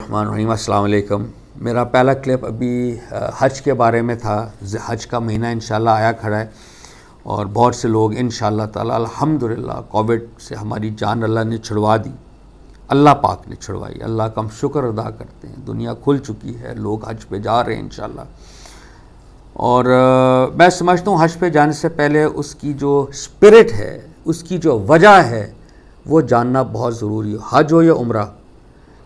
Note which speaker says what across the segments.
Speaker 1: अस्सलाम वालेकुम। मेरा पहला क्लिप अभी हज के बारे में था। हज का महीना इंशाल्लाह आया खड़ा है और बहुत से लोग इंशाल्लाह ताला अल्हम्दुलिल्लाह कोविड से हमारी जान अल्लाह ने छुड़वा दी, अल्लाह पाक ने छुड़वाई। अल्लाह का हम शुक्र अदा करते हैं। दुनिया खुल चुकी है, लोग हज पे जा रहे हैं इंशाल्लाह। और मैं समझता हूँ हज पे जाने से पहले उसकी जो स्पिरिट है, उसकी जो वजह है, वो जानना बहुत ज़रूरी है, हज हो या उम्रा।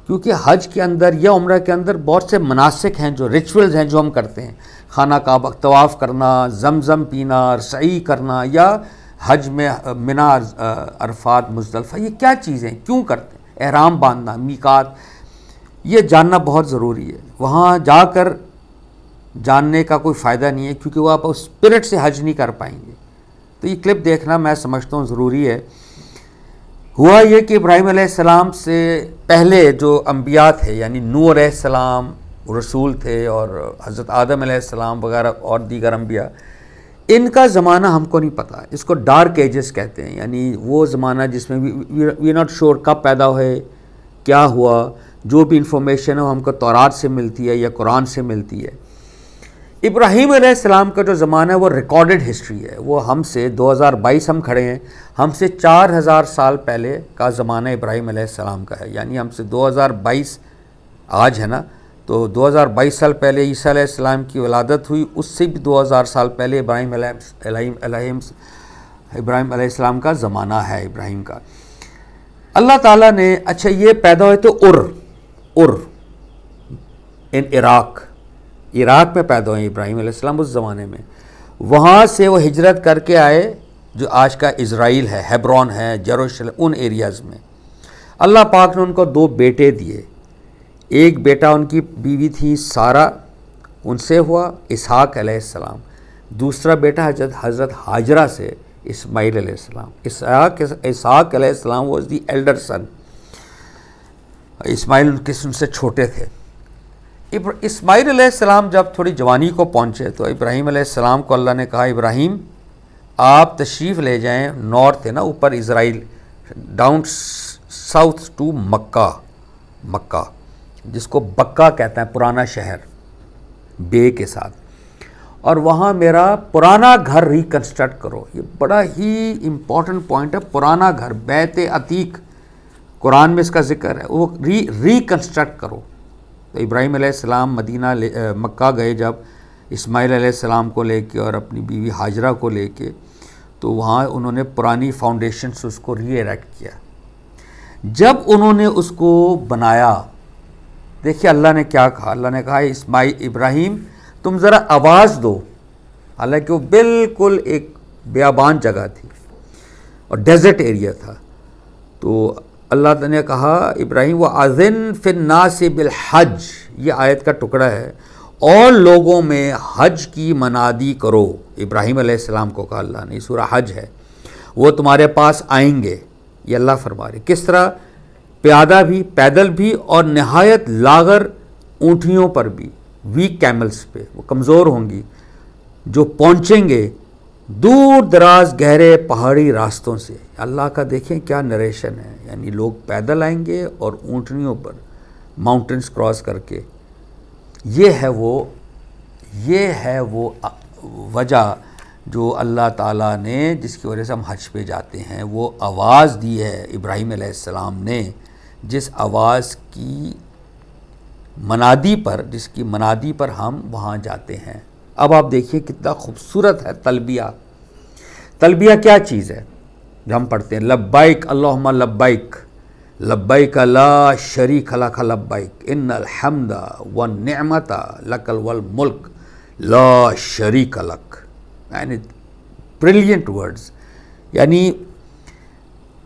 Speaker 1: क्योंकि हज के अंदर या उम्रा के अंदर बहुत से मनासिक हैं, जो रिचुअल्स हैं जो हम करते हैं। खाना काबा तवाफ़ करना, ज़मज़म पीना, सई करना, या हज में मिना, अरफात, मुज़दलिफ़ा, ये क्या चीज़ें क्यों करते हैं, एहराम बांधना, मीकात, ये जानना बहुत ज़रूरी है। वहाँ जाकर जानने का कोई फ़ायदा नहीं है, क्योंकि वो आप उस स्पिरिट से हज नहीं कर पाएंगे। तो ये क्लिप देखना मैं समझता हूँ ज़रूरी है। हुआ ये कि इब्राहीम अलैहिस्सलाम से पहले जो अंबिया थे, यानी नूह अलैहिस्सलाम रसूल थे, और हज़रत आदम अलैहिस्सलाम वगैरह और दीगर अंबिया, इनका ज़माना हमको नहीं पता। इसको डार्क एजेस कहते हैं, यानी वो ज़माना जिसमें वी नॉट श्योर कब पैदा हुए, क्या हुआ। जो भी इंफॉर्मेशन है वो हमको तौरात से मिलती है या कुरान से मिलती है। इब्राहीम अलैहिस्सलाम का जो ज़माना है वो रिकॉर्डेड हिस्ट्री है। वो हमसे 2022 हम खड़े हैं, हमसे 4000 साल पहले का ज़माना इब्राहीम अलैहिस्सलाम का है। यानी हमसे 2022 आज है ना, तो 2022 साल पहले ईसा अलैहिस्सलाम की वलादत हुई, उससे भी 2000 साल पहले इब्राहीम अलैहिस्सलाम का ज़माना है इब्राहीम का। अल्लाह ताला ने, अच्छा ये पैदा हुए तो उर इन इराक़ में पैदा हुए इब्राहीम अलैहिस्सलाम उस ज़माने में। वहाँ से वो हिजरत करके आए जो आज का इज़राइल है, हेब्रोन है, जेरूशलेम, उन एरियाज़ में। अल्लाह पाक ने उनको 2 बेटे दिए। एक बेटा उनकी बीवी थी सारा, उनसे हुआ इसहाक अलैहिस्सलाम। दूसरा बेटा हज़रत हाजरा से इस्माइल अलैहिस्सलाम। इसहाक अलैहिस्सलाम was the elder son, Ismail उनसे छोटे थे। इस्माइल अलैहिस्सलाम जब थोड़ी जवानी को पहुँचे तो इब्राहीम अलैहिस्सलाम को अल्लाह ने कहा, इब्राहीम आप तशरीफ़ ले जाएं, नॉर्थ है ना ऊपर इज़राइल, डाउन साउथ टू मक्का, जिसको बक्का कहते हैं, पुराना शहर बे के साथ, और वहाँ मेरा पुराना घर रिकन्स्ट्रक्ट करो। ये बड़ा ही इम्पॉर्टेंट पॉइंट है, पुराना घर, बैत अतीक, कुरान में इसका जिक्र है, वो रिकन्स्ट्रक्ट करो। तो इब्राहीम अलैहिस्सलाम मक्का गए जब इस्माइल अलैहिस्सलाम को लेके और अपनी बीवी हाजरा को लेके, तो वहाँ उन्होंने पुरानी फाउंडेशन से उसको रीइरेक्ट किया। जब उन्होंने उसको बनाया, देखिए अल्लाह ने क्या कहा। अल्लाह ने कहा, इब्राहीम तुम ज़रा आवाज़ दो। हालांकि वो बिल्कुल एक बेआबान जगह थी और डेजर्ट एरिया था। तो अल्लाह ने कहा, इब्राहीम व अज़िन फिन्नासि बिल हज, ये आयत का टुकड़ा है, और लोगों में हज की मनादी करो। इब्राहीम अलैहिस्सलाम को कहा अल्लाह ने, सूरह हज है, वो तुम्हारे पास आएंगे। ये अल्लाह फरमा रहे, किस तरह, प्यादा भी, पैदल भी, और नहायत लागर ऊँटनियों पर भी, वीक कैमल्स पे, वो कमज़ोर होंगी, जो पहुँचेंगे दूर दराज गहरे पहाड़ी रास्तों से। अल्लाह का देखें क्या नरेशन है, यानी लोग पैदल आएंगे और ऊँटनियों पर माउंटेन्स क्रॉस करके। ये है वो वजह जो अल्लाह ताला ने, जिसकी वजह से हम हज पे जाते हैं। वो आवाज़ दी है इब्राहीम अलैहिस्सलाम ने, जिस आवाज़ की मनादी पर, जिसकी मनादी पर हम वहाँ जाते हैं। अब आप देखिए कितना खूबसूरत है तलबिया। तलबिया क्या चीज़ है जो हम पढ़ते हैं, लब्बाइक अल्लाहुम्मा लब्बाइक, लब्बाइक ला शरीक लक लब्बाइक, इन्नल हम्दा व निअमता लकल वल मुल्क ला शरीक लक। यानी ब्रिलियंट वर्ड्स, यानी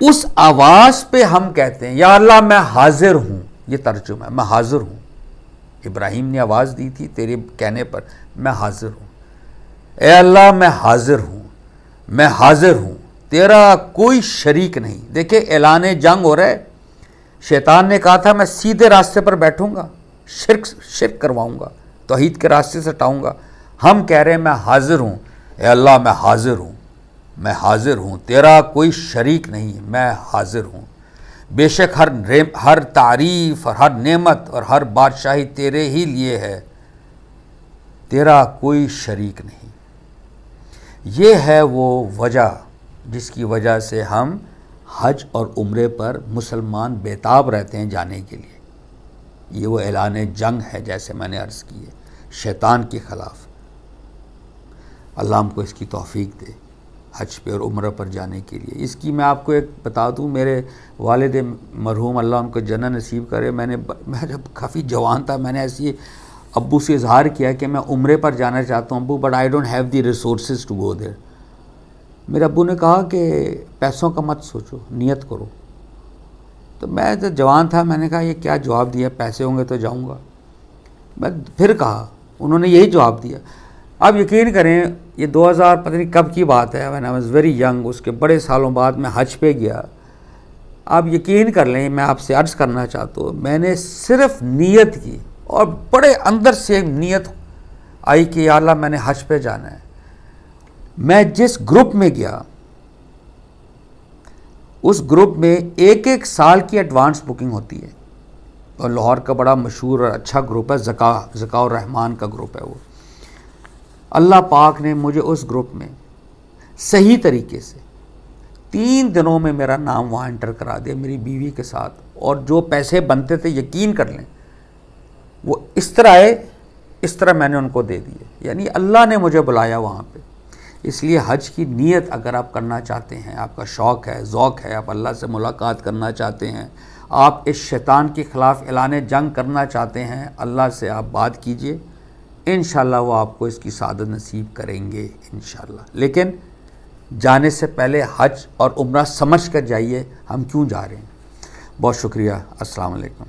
Speaker 1: उस आवाज़ पे हम कहते हैं, या अल्लाह मैं हाजिर हूँ। ये तर्जुमा है, मैं हाजिर हूँ। इब्राहीम ने आवाज़ दी थी तेरे कहने पर, मैं हाजिर हूँ। ए अल्लाह मैं हाजिर हूँ, मैं हाजिर हूँ, तेरा कोई शरीक नहीं। देखिए ऐलान जंग हो रहा है। शैतान ने कहा था मैं सीधे रास्ते पर बैठूंगा, शिर्क करवाऊंगा, तौहीद के रास्ते से हटाऊंगा। हम कह रहे हैं मैं हाजिर हूँ, ए अल्लाह मैं हाजिर हूँ, मैं हाजिर हूँ, तेरा कोई शरीक नहीं, मैं हाजिर हूँ। बेशक हर तारीफ़ और हर नेमत और हर बादशाही तेरे ही लिए है, तेरा कोई शरीक नहीं। ये है वो वजह जिसकी वजह से हम हज और उम्रे पर मुसलमान बेताब रहते हैं जाने के लिए। ये वो ऐलान जंग है, जैसे मैंने अर्ज़ की है, शैतान के ख़िलाफ़। अल्लाह हमको इसकी तौफ़ीक दे हज पे और उम्र पर जाने के लिए। इसकी मैं आपको एक बता दूं, मेरे वालिद मरहूम अल्लाह उनको जन्नत नसीब करे, मैं जब काफ़ी जवान था मैंने ऐसी अब्बू से इजहार किया कि मैं उम्रे पर जाना चाहता हूँ अब्बू, but I don't have the resources to go there. मेरे अब्बू ने कहा कि पैसों का मत सोचो, नियत करो। तो मैं जब जवान था मैंने कहा ये क्या जवाब दिया, पैसे होंगे तो जाऊँगा। मैं फिर कहा, उन्होंने यही जवाब दिया। आप यकीन करें, ये 2000 पता नहीं कब की बात है, when I was very young, उसके बड़े सालों बाद मैं हज पे गया। आप यकीन कर लें, मैं आपसे अर्ज़ करना चाहता हूँ, मैंने सिर्फ नियत की और बड़े अंदर से नियत आई कि या अल्लाह मैंने हज पे जाना है। मैं जिस ग्रुप में गया उस ग्रुप में एक साल की एडवांस बुकिंग होती है, और लाहौर का बड़ा मशहूर और अच्छा ग्रुप है, ज़काउर रहमान का ग्रुप है वो। अल्लाह पाक ने मुझे उस ग्रुप में सही तरीके से 3 दिनों में मेरा नाम वहाँ एंटर करा दिया मेरी बीवी के साथ, और जो पैसे बनते थे यकीन कर लें वो इस तरह आए, इस तरह मैंने उनको दे दिए। यानी अल्लाह ने मुझे बुलाया वहाँ पे। इसलिए हज की नीयत अगर आप करना चाहते हैं, आपका शौक़ है, ज़ौक़ है, आप अल्लाह से मुलाकात करना चाहते हैं, आप इस शैतान के ख़िलाफ़ ऐलान जंग करना चाहते हैं, अल्लाह से आप बात कीजिए, इंशाअल्लाह वो आपको इसकी सादत नसीब करेंगे इंशाअल्लाह। लेकिन जाने से पहले हज और उम्रा समझ कर जाइए हम क्यों जा रहे हैं। बहुत शुक्रिया। अस्सलाम वालेकुम।